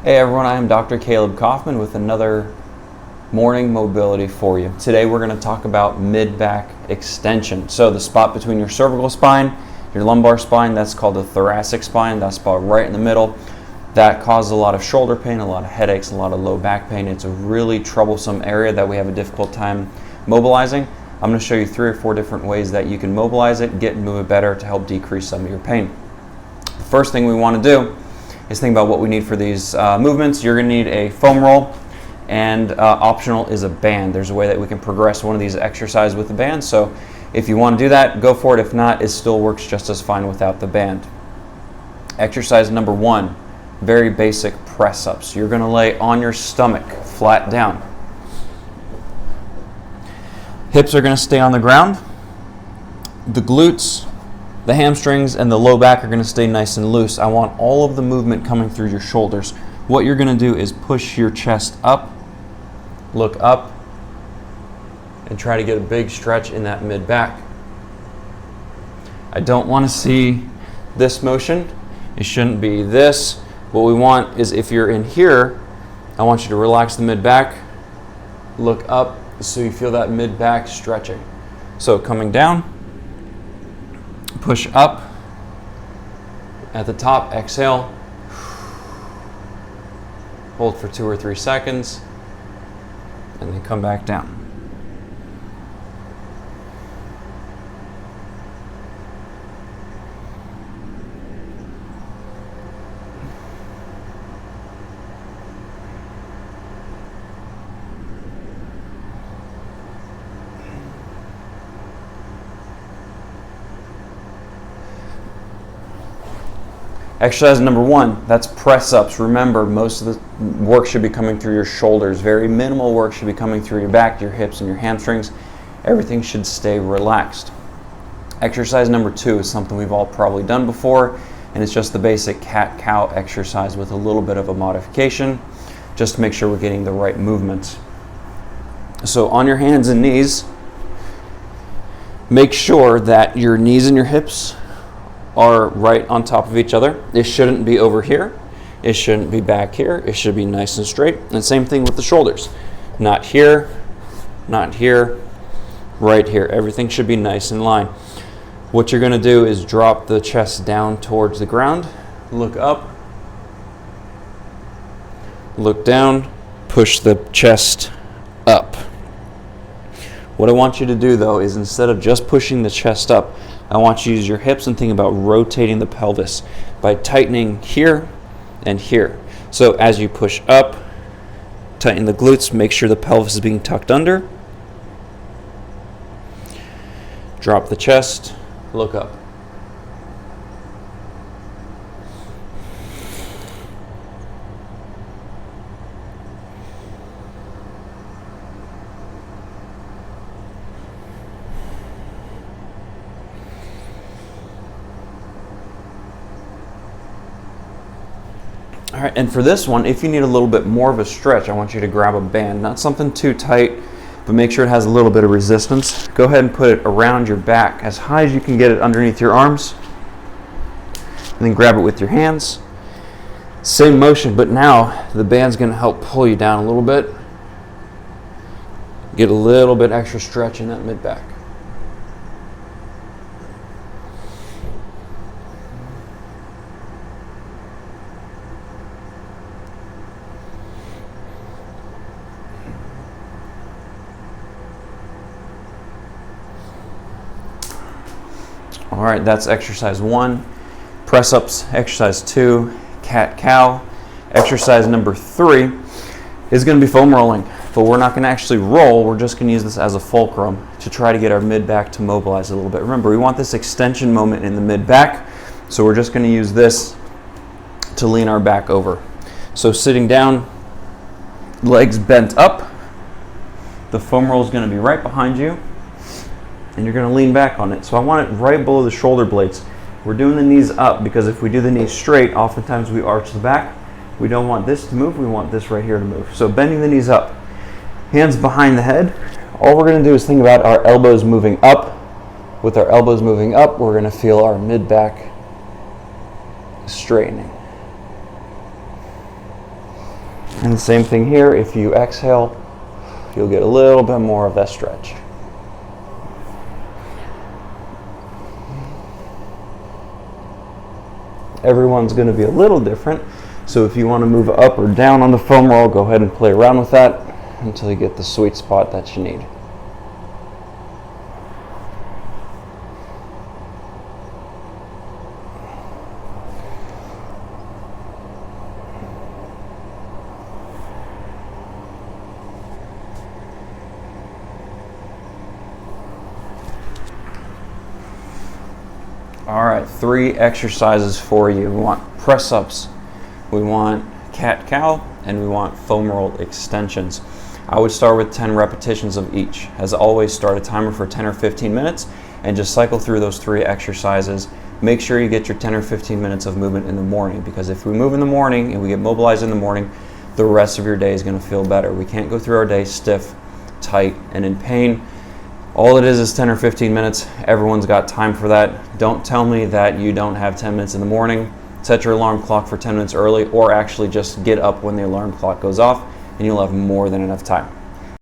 Hey everyone, I am Dr. Caleb Kaufman with another morning mobility for you. Today we're going to talk about mid-back extension. So the spot between your cervical spine, your lumbar spine, that's called the thoracic spine, that spot right in the middle. That causes a lot of shoulder pain, a lot of headaches, a lot of low back pain. It's a really troublesome area that we have a difficult time mobilizing. I'm going to show you 3 or 4 different ways that you can mobilize it, get and move it better to help decrease some of your pain. The first thing we want to do is think about what we need for these movements. You're going to need a foam roll, and optional is a band. There's a way that we can progress one of these exercises with the band, so if you want to do that, go for it. If not, it still works just as fine without the band. Exercise number 1, very basic press-ups. You're going to lay on your stomach, flat down. Hips are going to stay on the ground. The glutes, the hamstrings, and the low back are going to stay nice and loose. I want all of the movement coming through your shoulders. What you're going to do is push your chest up, look up, and try to get a big stretch in that mid-back. I don't want to see this motion. It shouldn't be this. What we want is, if you're in here, I want you to relax the mid-back, look up so you feel that mid-back stretching. So coming down, push up, at the top, exhale, hold for 2 or 3 seconds, and then come back down. Exercise number 1, that's press-ups. Remember, most of the work should be coming through your shoulders. Very minimal work should be coming through your back, your hips, and your hamstrings. Everything should stay relaxed. Exercise number 2 is something we've all probably done before, and it's just the basic cat-cow exercise with a little bit of a modification, just to make sure we're getting the right movements. So on your hands and knees, make sure that your knees and your hips are right on top of each other. It shouldn't be over here. It shouldn't be back here. It should be nice and straight. And same thing with the shoulders. Not here, not here, right here. Everything should be nice in line. What you're going to do is drop the chest down towards the ground, look up, look down, push the chest up. What I want you to do, though, is instead of just pushing the chest up, I want you to use your hips and think about rotating the pelvis by tightening here and here. So as you push up, tighten the glutes, make sure the pelvis is being tucked under. Drop the chest, look up. All right, and for this one, if you need a little bit more of a stretch, I want you to grab a band, not something too tight, but make sure it has a little bit of resistance. Go ahead and put it around your back as high as you can get it underneath your arms, and then grab it with your hands. Same motion, but now the band's going to help pull you down a little bit. Get a little bit extra stretch in that mid-back. All right, that's exercise 1, press-ups. Exercise 2, cat-cow. Exercise number 3 is going to be foam rolling, but we're not going to actually roll. We're just going to use this as a fulcrum to try to get our mid-back to mobilize a little bit. Remember, we want this extension moment in the mid-back, so we're just going to use this to lean our back over. So sitting down, legs bent up, the foam roll is going to be right behind you, and you're going to lean back on it. So I want it right below the shoulder blades. We're doing the knees up because if we do the knees straight, oftentimes we arch the back. We don't want this to move, we want this right here to move. So bending the knees up, hands behind the head. All we're going to do is think about our elbows moving up. With our elbows moving up, we're going to feel our mid-back straightening. And the same thing here, if you exhale, you'll get a little bit more of that stretch. Everyone's going to be a little different, so if you want to move up or down on the foam roll, go ahead and play around with that until you get the sweet spot that you need. All right, 3 exercises for you. We want press-ups, we want cat-cow, and we want foam roll extensions. I would start with 10 repetitions of each. As always, start a timer for 10 or 15 minutes and just cycle through those 3 exercises. Make sure you get your 10 or 15 minutes of movement in the morning, because if we move in the morning and we get mobilized in the morning, the rest of your day is going to feel better. We can't go through our day stiff, tight, and in pain. All it is 10 or 15 minutes. Everyone's got time for that. Don't tell me that you don't have 10 minutes in the morning. Set your alarm clock for 10 minutes early, or actually just get up when the alarm clock goes off, and you'll have more than enough time.